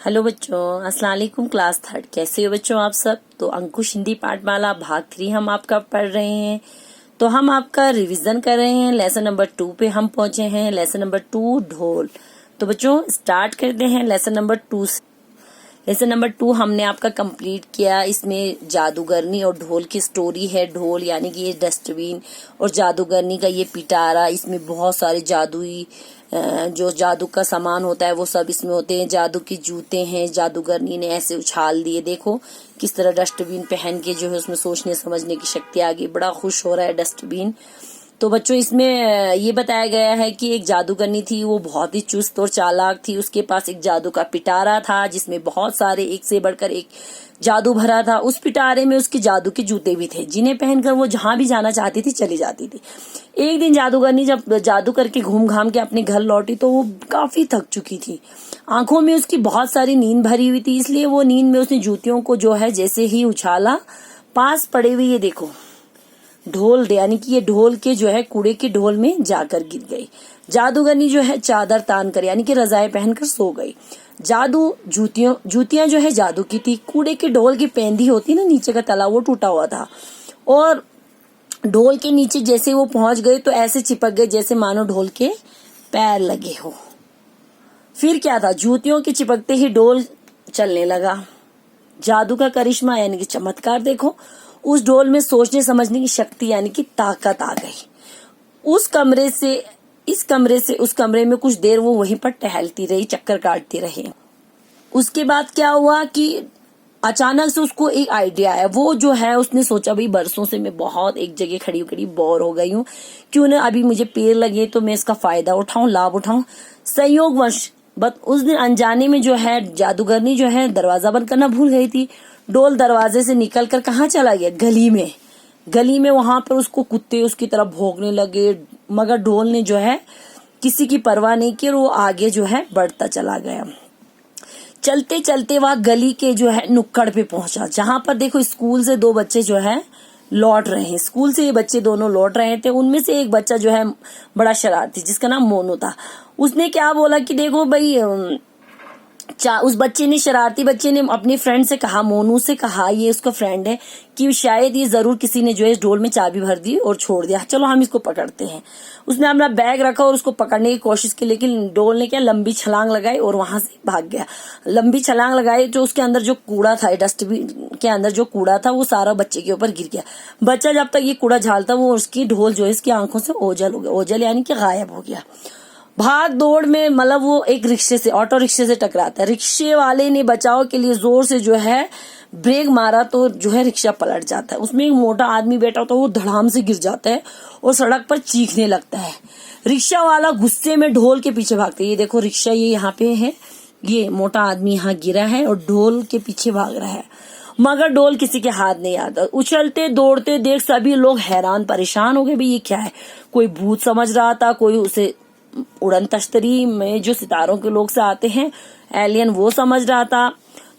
Hello बच्चों, अस्सलाम वालेकुम। क्लास थर्ड, कैसे हो बच्चों आप सब। तो अंकुश हिंदी पाठमाला भाग 3 हम आपका पढ़ रहे हैं। तो हम आपका रिवीजन कर रहे हैं। लेसन नंबर 2 पे हम पहुंचे हैं। लेसन नंबर 2 ढोल। तो बच्चों स्टार्ट करते हैं लेसन नंबर 2 से। लेसन नंबर 2 हमने आपका कंप्लीट किया। इसमें जादूगरनी और ढोल की स्टोरी है। ढोल यानी कि ये डस्टबिन और जादूगरनी का ये पिटारा। इसमें बहुत सारे जादुई जो जादू का सामान होता है वो सब इसमें होते हैं। जादू की जूते हैं। जादूगरनी ने ऐसे उछाल दिए, देखो किस तरह डस्टबिन पहन के जो है उसमें सोचने समझने की शक्ति आ गई। बड़ा खुश हो रहा है डस्टबिन। तो बच्चों इसमें ये बताया गया है कि एक जादूगरनी थी, वो बहुत ही चुस्त और चालाक थी। उसके पास एक जादू का पिटारा था जिसमें बहुत सारे एक से बढ़कर एक जादू भरा था। उस पिटारे में उसके जादू के जूते भी थे जिन्हें पहनकर वो जहां भी जाना चाहती थी चली जाती थी। एक दिन जादूगरनी जब जादू करके घूम घाम के अपने घर लौटी तो वो काफी थक चुकी थी। आंखों में उसकी बहुत सारी नींद भरी हुई थी, इसलिए वो नींद में उसने जूतियों को जो है जैसे ही उछाला, पास पड़े हुए ये देखो ढोल यानी कि ये ढोल के जो है कूड़े के ढोल में जाकर गिर गई। जादूगरनी जो है चादर तान कर यानी कि रजाई पहनकर सो गई। जूतियां जो है जादू की थी। कूड़े के ढोल की पेंदी होती ना नीचे का तला, वो टूटा हुआ था और ढोल के नीचे जैसे वो पहुंच गए तो ऐसे चिपक गए जैसे मानो ढोल के पैर लगे हो। फिर क्या था, जूतियों के चिपकते ही ढोल चलने लगा। जादू का करिश्मा यानी कि चमत्कार देखो, उस ढोल में सोचने समझने की शक्ति यानी कि ताकत आ गई। उस कमरे से इस कमरे से उस कमरे में कुछ देर वो वहीं पर टहलती रही, चक्कर काटती रही। उसके बाद क्या हुआ कि अचानक से उसको एक आइडिया आया। वो जो है उसने सोचा भाई बरसों से मैं बहुत एक जगह खड़ी खड़ी बोर हो गई हूँ, क्यों ना अभी मुझे पेड़ लगे तो मैं इसका फायदा उठाऊं, लाभ उठाऊं। संयोगवश बस उस दिन अनजाने में जो है जादूगरनी जो है दरवाजा बंद करना भूल गई थी। डोल दरवाजे से निकलकर कहाँ चला गया, गली में वहां पर उसको कुत्ते उसकी तरफ भौंकने लगे, मगर ढोल ने जो है किसी की परवाह नहीं की और वो आगे जो है बढ़ता चला गया। चलते चलते वह गली के जो है नुक्कड़ पे पहुंचा, जहां पर देखो स्कूल से दो बच्चे जो है लौट रहे हैं। स्कूल से ये बच्चे दोनों लौट रहे थे। उनमें से एक बच्चा जो है बड़ा शरारती, जिसका नाम मोनू था। उसने क्या बोला कि देखो भाई उस शरारती बच्चे ने अपने फ्रेंड से कहा, मोनू से कहा, ये उसका फ्रेंड है, कि शायद ये जरूर किसी ने जो है इस ढोल में चाबी भर दी और छोड़ दिया, चलो हम इसको पकड़ते हैं। उसने अपना बैग रखा और उसको पकड़ने की कोशिश की, लेकिन ढोल ने क्या लंबी छलांग लगाई और वहां से भाग गया। लंबी छलांग लगाई तो उसके अंदर जो कूड़ा था, डस्टबिन के अंदर जो कूड़ा था वो सारा बच्चे के ऊपर गिर गया। बच्चा जब तक ये कूड़ा झालता वो उसकी ढोल जो है इसकी आंखों से ओझल हो गया। ओझल यानी कि गायब हो गया। भाग दौड़ में मतलब वो एक रिक्शे से, ऑटो रिक्शे से टकराता है। रिक्शे वाले ने बचाव के लिए जोर से जो है ब्रेक मारा तो जो है रिक्शा पलट जाता है। उसमें एक मोटा आदमी बैठा होता है, वो धड़ाम से गिर जाता है और सड़क पर चीखने लगता है। रिक्शा वाला गुस्से में ढोल के पीछे भागता है। ये देखो रिक्शा ये यहाँ पे है, ये मोटा आदमी यहाँ गिरा है और ढोल के पीछे भाग रहा है, मगर ढोल किसी के हाथ नहीं आता। उछलते दौड़ते देख सभी लोग हैरान परेशान हो गए, भाई ये क्या है। कोई भूत समझ रहा था, कोई उसे उड़न तश्तरी में जो सितारों के लोग से आते हैं एलियन वो समझ रहा था।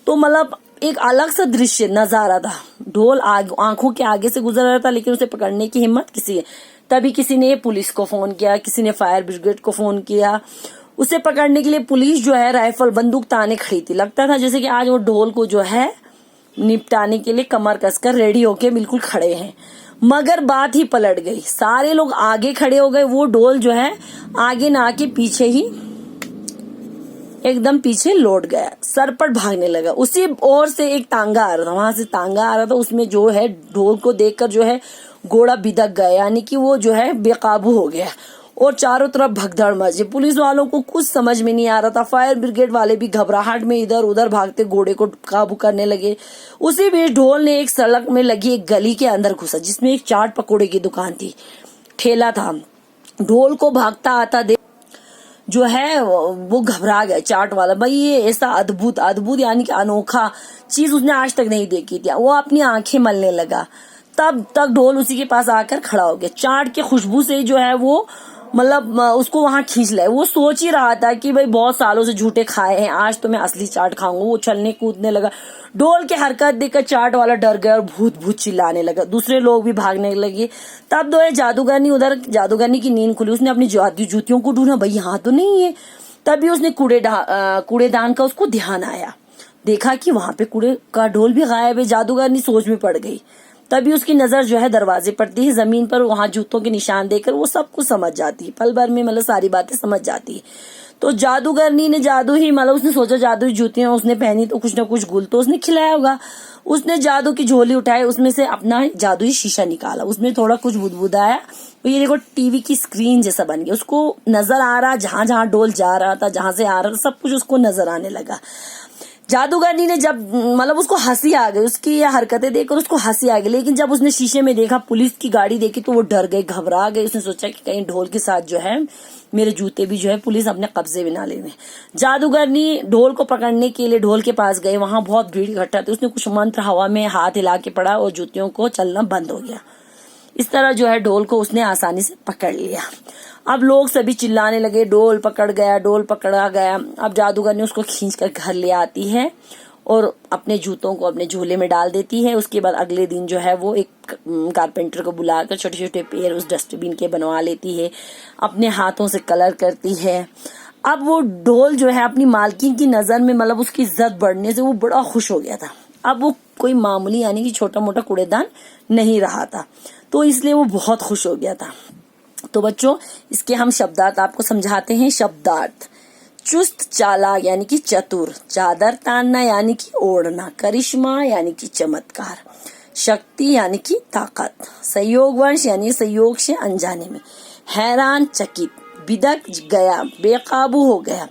तो मतलब एक अलग सा दृश्य नजारा था। ढोल आंखों के आगे से गुजर रहा था, लेकिन उसे पकड़ने की हिम्मत तभी किसी ने पुलिस को फोन किया, किसी ने फायर ब्रिगेड को फोन किया। उसे पकड़ने के लिए पुलिस जो है राइफल बंदूक ताने खड़ी थी। लगता था जैसे कि आज वो ढोल को जो है निपटाने के लिए कमर कसकर रेडी होके बिल्कुल खड़े हैं। मगर बात ही पलट गई। सारे लोग आगे खड़े हो गए, वो ढोल जो है आगे ना आके पीछे ही एकदम पीछे लौट गया, सर पर भागने लगा। उसी ओर से एक तांगा आ रहा था, वहां से तांगा आ रहा था। उसमें जो है ढोल को देखकर जो है घोड़ा बिदक गया, यानी कि वो जो है बेकाबू हो गया और चारों तरफ भगदड़ मची। पुलिस वालों को कुछ समझ में नहीं आ रहा था। फायर ब्रिगेड वाले भी घबराहट में इधर उधर भागते घोड़े को काबू करने लगे। उसी बीच ढोल ने एक सड़क में लगी एक गली के अंदर घुसा, जिसमें एक चाट पकौड़े की दुकान थी, ठेला था। ढोल को भागता आता देख जो है वो घबरा गया चाट वाला। भाई ये ऐसा अद्भुत यानी कि अनोखा चीज उसने आज तक नहीं देखी थी। वो अपनी आंखें मलने लगा। तब तक ढोल उसी के पास आकर खड़ा हो गया। चाट की खुशबू से जो है वो मतलब उसको वहां खींच ले। वो सोच ही रहा था कि भाई बहुत सालों से झूठे खाए हैं, आज तो मैं असली चाट खाऊंगा। वो उछलने कूदने लगा। ढोल की हरकत देखकर चाट वाला डर गया और भूत भूत चिल्लाने लगा। दूसरे लोग भी भागने लगे। तब जादूगरनी की नींद खुली। उसने अपनी जूतियों को ढूंढा, भाई यहाँ तो नहीं है। तभी उसने कूड़ेदान का उसको ध्यान आया, देखा कि वहां पे कूड़े का ढोल भी गायब है। जादूगरनी सोच में पड़ गई। तभी उसकी नजर जो है दरवाजे पड़ती है, जमीन पर वहां जूतों के निशान देकर वो सब कुछ समझ जाती है, पल भर में मतलब सारी बातें समझ जाती है। तो जादूगरनी ने जादू ही मतलब उसने सोचा जादू ही जूतियां उसने पहनी तो कुछ ना कुछ गुल तो उसने खिलाया होगा। उसने जादू की झोली उठाई, उसमें से अपना जादुई शीशा निकाला, उसमें थोड़ा कुछ बुदबुदाया तो ये देखो टीवी की स्क्रीन जैसा बन गया। उसको नजर आ रहा, जहां जहां डोल जा रहा था, जहां से आ रहा था, सब कुछ उसको नजर आने लगा। जादूगरनी ने जब मतलब उसको हंसी आ गई, उसकी ये हरकतें देखकर उसको हंसी आ गई। लेकिन जब उसने शीशे में देखा, पुलिस की गाड़ी देखी तो वो डर गई, घबरा गई। उसने सोचा कि कहीं ढोल के साथ जो है मेरे जूते भी जो है पुलिस अपने कब्जे में ना ले ले। जादूगरनी ढोल को पकड़ने के लिए ढोल के पास गए, वहां बहुत भीड़ इकट्ठा थी। उसने कुछ मंत्र हवा में हाथ हिला के पड़ा और जूतियों को चलना बंद हो गया। इस तरह जो है ढोल को उसने आसानी से पकड़ लिया। अब लोग सभी चिल्लाने लगे, डोल पकड़ गया, डोल पकड़ा गया। अब जादूगर ने उसको खींचकर घर ले आती है और अपने जूतों को अपने झोले में डाल देती है। उसके बाद अगले दिन जो है वो एक कारपेंटर को बुलाकर छोटे छोटे पेड़ उस डस्टबिन के बनवा लेती है, अपने हाथों से कलर करती है। अब वो ढोल जो है अपनी मालकिन की नजर में मतलब उसकी इज्जत बढ़ने से वो बड़ा खुश हो गया था। अब वो कोई मामूली यानी कि छोटा मोटा कूड़ेदान नहीं रहा था, तो इसलिए वो बहुत खुश हो गया था। तो बच्चों इसके हम शब्दार्थ आपको समझाते हैं। शब्दार्थ: चुस्त चालाक यानी कि चतुर, चादर तानना यानी कि ओढ़ना, करिश्मा यानी कि चमत्कार, शक्ति यानी कि ताकत, संयोगवश यानी संयोग से अनजाने में, हैरान चकित, बिदक गया बेकाबू हो गया,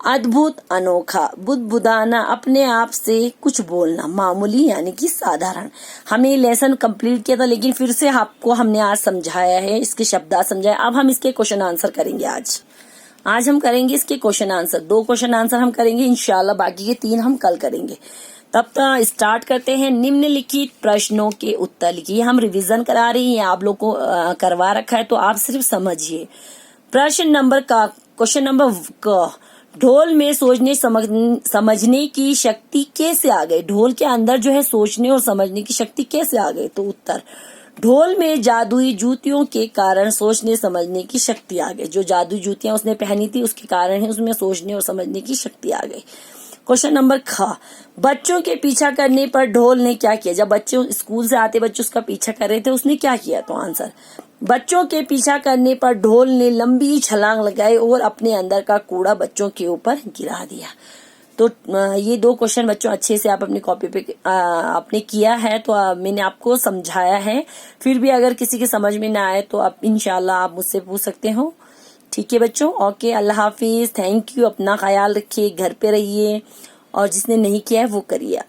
अद्भुत अनोखा, बुदबुदाना अपने आप से कुछ बोलना, मामूली यानी कि साधारण। हमने लेसन कंप्लीट किया था लेकिन फिर से आपको हमने आज समझाया है, इसके शब्दार्थ समझाया। अब हम इसके क्वेश्चन आंसर करेंगे। आज हम करेंगे इसके क्वेश्चन आंसर। 2 क्वेश्चन आंसर हम करेंगे इंशाल्लाह, बाकी के 3 हम कल करेंगे। तब तक स्टार्ट करते हैं। निम्नलिखित प्रश्नों के उत्तर लिखिए। हम रिवीजन करा रही हैं, आप लोग को करवा रखा है तो आप सिर्फ समझिए। क्वेश्चन नंबर क, ढोल में सोचने समझने की शक्ति कैसे आ गई? ढोल के अंदर जो है सोचने और समझने की शक्ति कैसे आ गई? तो उत्तर: ढोल में जादुई जूतियों के कारण सोचने समझने की शक्ति आ गई। जो जादुई जूतियां उसने पहनी थी उसके कारण ही उसमें सोचने और समझने की शक्ति आ गई। क्वेश्चन नंबर ख, बच्चों के पीछा करने पर ढोल ने क्या किया? जब बच्चे स्कूल से आते बच्चे उसका पीछा कर रहे थे, उसने क्या किया? तो आंसर: बच्चों के पीछा करने पर ढोल ने लंबी छलांग लगाई और अपने अंदर का कूड़ा बच्चों के ऊपर गिरा दिया। तो ये 2 क्वेश्चन बच्चों अच्छे से आप अपनी कॉपी पे आपने किया है, तो मैंने आपको समझाया है। फिर भी अगर किसी के समझ में ना आए तो आप इंशाल्लाह आप मुझसे पूछ सकते हो। ठीक है बच्चों, okay, Allah Hafiz, thank you. अपना ख्याल रखिए, घर पे रहिए और जिसने नहीं किया है वो करिए।